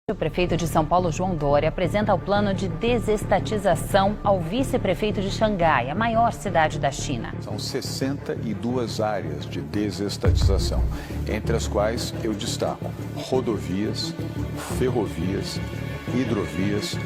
O prefeito de São Paulo, João Dória, apresenta o plano de desestatização ao vice-prefeito de Xangai, a maior cidade da China. São 62 áreas de desestatização, entre as quais eu destaco rodovias, ferrovias, hidrovias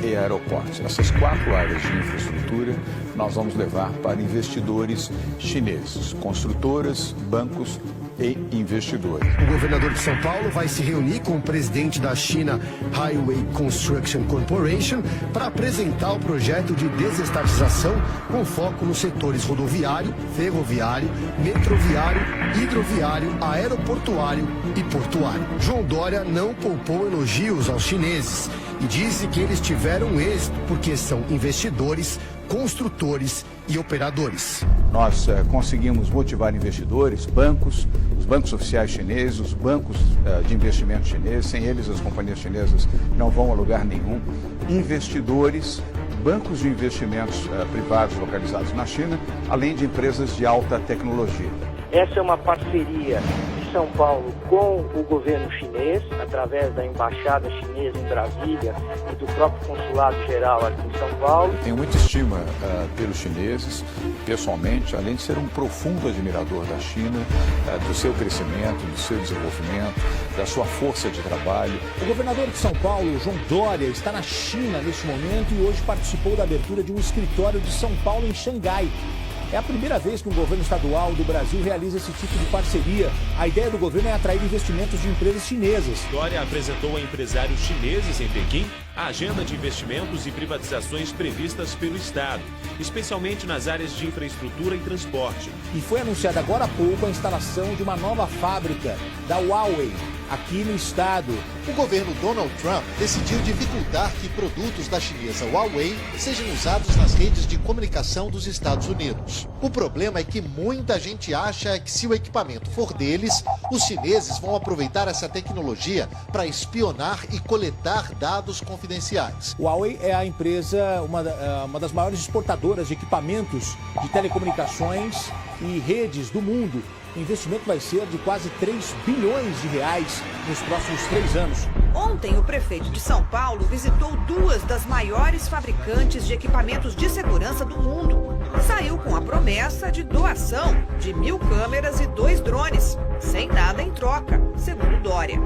e aeroportos. Essas 4 áreas de infraestrutura nós vamos levar para investidores chineses, construtoras, bancos e investidores. O governador de São Paulo vai se reunir com o presidente da China Highway Construction Corporation para apresentar o projeto de desestatização com foco nos setores rodoviário, ferroviário, metroviário, hidroviário, aeroportuário e portuário. João Dória não poupou elogios aos chineses e disse que eles tiveram êxito porque são investidores, construtores e operadores. Nós conseguimos motivar investidores, bancos, os bancos oficiais chineses, os bancos de investimento chineses, sem eles as companhias chinesas não vão a lugar nenhum, investidores, bancos de investimentos privados localizados na China, além de empresas de alta tecnologia. Essa é uma parceria de São Paulo com o governo chinês, através da embaixada chinesa em Brasília e do próprio consulado geral aqui em São Paulo. Tenho muita estima pelos chineses, pessoalmente, além de ser um profundo admirador da China, do seu crescimento, do seu desenvolvimento, da sua força de trabalho. O governador de São Paulo, João Dória, está na China neste momento e hoje participou da abertura de um escritório de São Paulo em Xangai. É a primeira vez que um governo estadual do Brasil realiza esse tipo de parceria. A ideia do governo é atrair investimentos de empresas chinesas. Dória apresentou a empresários chineses em Pequim a agenda de investimentos e privatizações previstas pelo Estado, especialmente nas áreas de infraestrutura e transporte. E foi anunciada agora há pouco a instalação de uma nova fábrica da Huawei aqui no estado. O governo Donald Trump decidiu dificultar que produtos da chinesa Huawei sejam usados nas redes de comunicação dos Estados Unidos. O problema é que muita gente acha que se o equipamento for deles, os chineses vão aproveitar essa tecnologia para espionar e coletar dados confidenciais. Huawei é a empresa, uma das maiores exportadoras de equipamentos de telecomunicações e redes do mundo. O investimento vai ser de quase 3 bilhões de reais nos próximos 3 anos. Ontem, o prefeito de São Paulo visitou 2 das maiores fabricantes de equipamentos de segurança do mundo. Saiu com a promessa de doação de 1.000 câmeras e 2 drones, sem nada em troca, segundo Dória.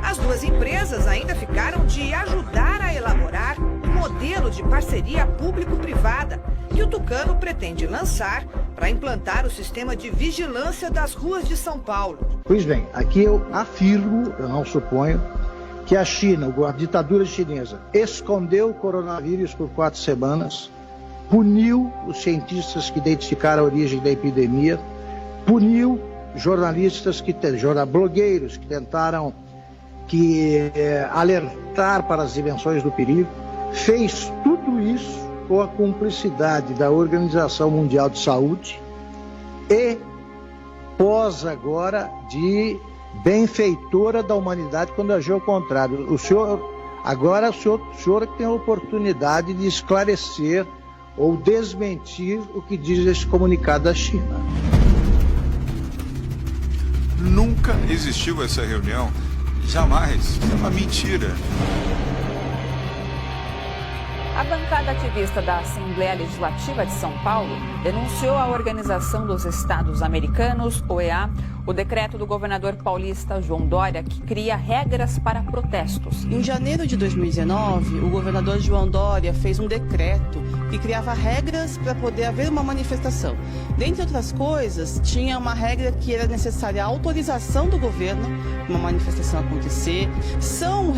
As 2 empresas ainda ficaram de ajudar a elaborar um modelo de parceria público-privada que o Tucano pretende lançar para implantar o sistema de vigilância das ruas de São Paulo. Pois bem, aqui eu afirmo, eu não suponho, que a China, a ditadura chinesa, escondeu o coronavírus por 4 semanas, puniu os cientistas que identificaram a origem da epidemia, puniu jornalistas, blogueiros que tentaram alertar para as dimensões do perigo, fez tudo isso com a cumplicidade da Organização Mundial de Saúde e pós agora de benfeitora da humanidade quando agiu ao contrário. O senhor é que tem a oportunidade de esclarecer ou desmentir o que diz esse comunicado da China. Nunca existiu essa reunião, jamais, é uma mentira. A bancada ativista da Assembleia Legislativa de São Paulo denunciou à Organização dos Estados Americanos, OEA, o decreto do governador paulista João Dória, que cria regras para protestos. Em janeiro de 2019, o governador João Dória fez um decreto que criava regras para poder haver uma manifestação. Dentre outras coisas, tinha uma regra que era necessária a autorização do governo para uma manifestação acontecer. São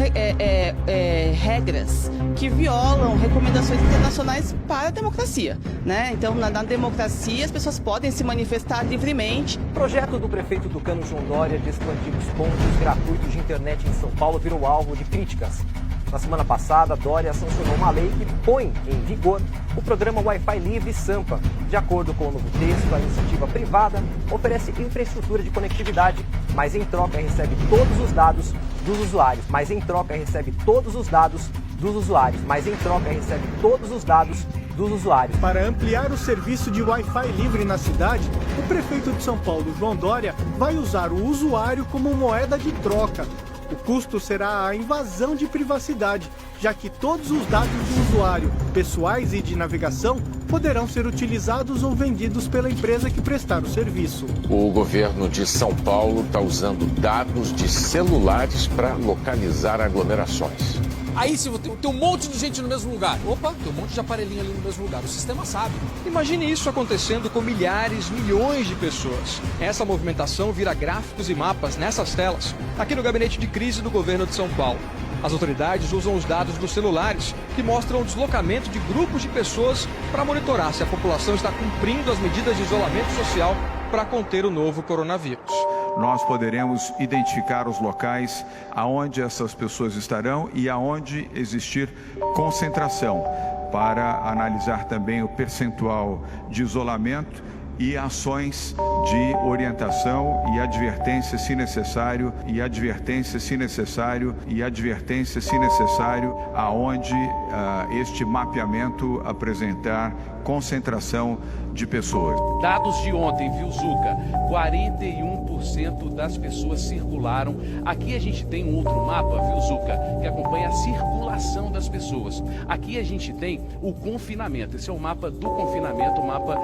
regras que violam recomendações internacionais para a democracia, né? Então, na democracia, as pessoas podem se manifestar livremente. O projeto do prefeito tucano João Dória de expandir os pontos gratuitos de internet em São Paulo virou alvo de críticas. Na semana passada, Dória sancionou uma lei que põe em vigor o programa Wi-Fi Livre Sampa. De acordo com o novo texto, a iniciativa privada oferece infraestrutura de conectividade, mas em troca recebe todos os dados dos usuários. Para ampliar o serviço de Wi-Fi livre na cidade, o prefeito de São Paulo, João Dória, vai usar o usuário como moeda de troca. O custo será a invasão de privacidade, já que todos os dados do usuário, pessoais e de navegação, poderão ser utilizados ou vendidos pela empresa que prestar o serviço. O governo de São Paulo está usando dados de celulares para localizar aglomerações. Aí se tem um monte de gente no mesmo lugar, opa, tem um monte de aparelhinho ali no mesmo lugar, o sistema sabe. Imagine isso acontecendo com milhares, milhões de pessoas. Essa movimentação vira gráficos e mapas nessas telas, aqui no gabinete de crise do governo de São Paulo. As autoridades usam os dados dos celulares, que mostram o deslocamento de grupos de pessoas para monitorar se a população está cumprindo as medidas de isolamento social para conter o novo coronavírus. Nós poderemos identificar os locais aonde essas pessoas estarão e aonde existir concentração, para analisar também o percentual de isolamento e ações de orientação e advertência se necessário, aonde este mapeamento apresentar concentração de pessoas. Dados de ontem, viu, Zuca? 41% das pessoas circularam. Aqui a gente tem um outro mapa, viu, Zuca, que acompanha a circulação das pessoas. Aqui a gente tem o confinamento. Esse é o mapa do confinamento, o mapa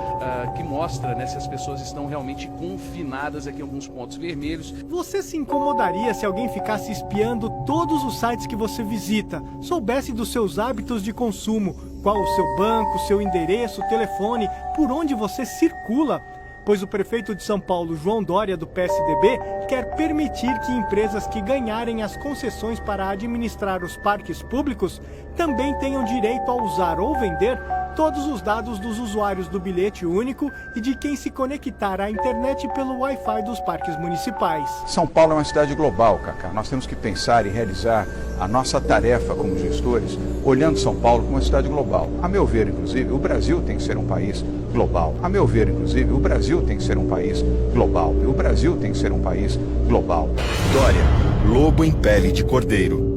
que mostra, né, se as pessoas estão realmente confinadas aqui em alguns pontos vermelhos. Você se incomodaria se alguém ficasse espiando todos os sites que você visita, soubesse dos seus hábitos de consumo, qual o seu banco, seu endereço, telefone, por onde você circula? Pois o prefeito de São Paulo, João Dória, do PSDB, quer permitir que empresas que ganharem as concessões para administrar os parques públicos também tenham direito a usar ou vender todos os dados dos usuários do bilhete único e de quem se conectar à internet pelo Wi-Fi dos parques municipais. São Paulo é uma cidade global, Cacá. Nós temos que pensar e realizar a nossa tarefa como gestores, olhando São Paulo como uma cidade global. A meu ver, inclusive, o Brasil tem que ser um país global. A meu ver, inclusive, o Brasil tem que ser um país global. E o Brasil tem que ser um país global. Dória, lobo em pele de cordeiro.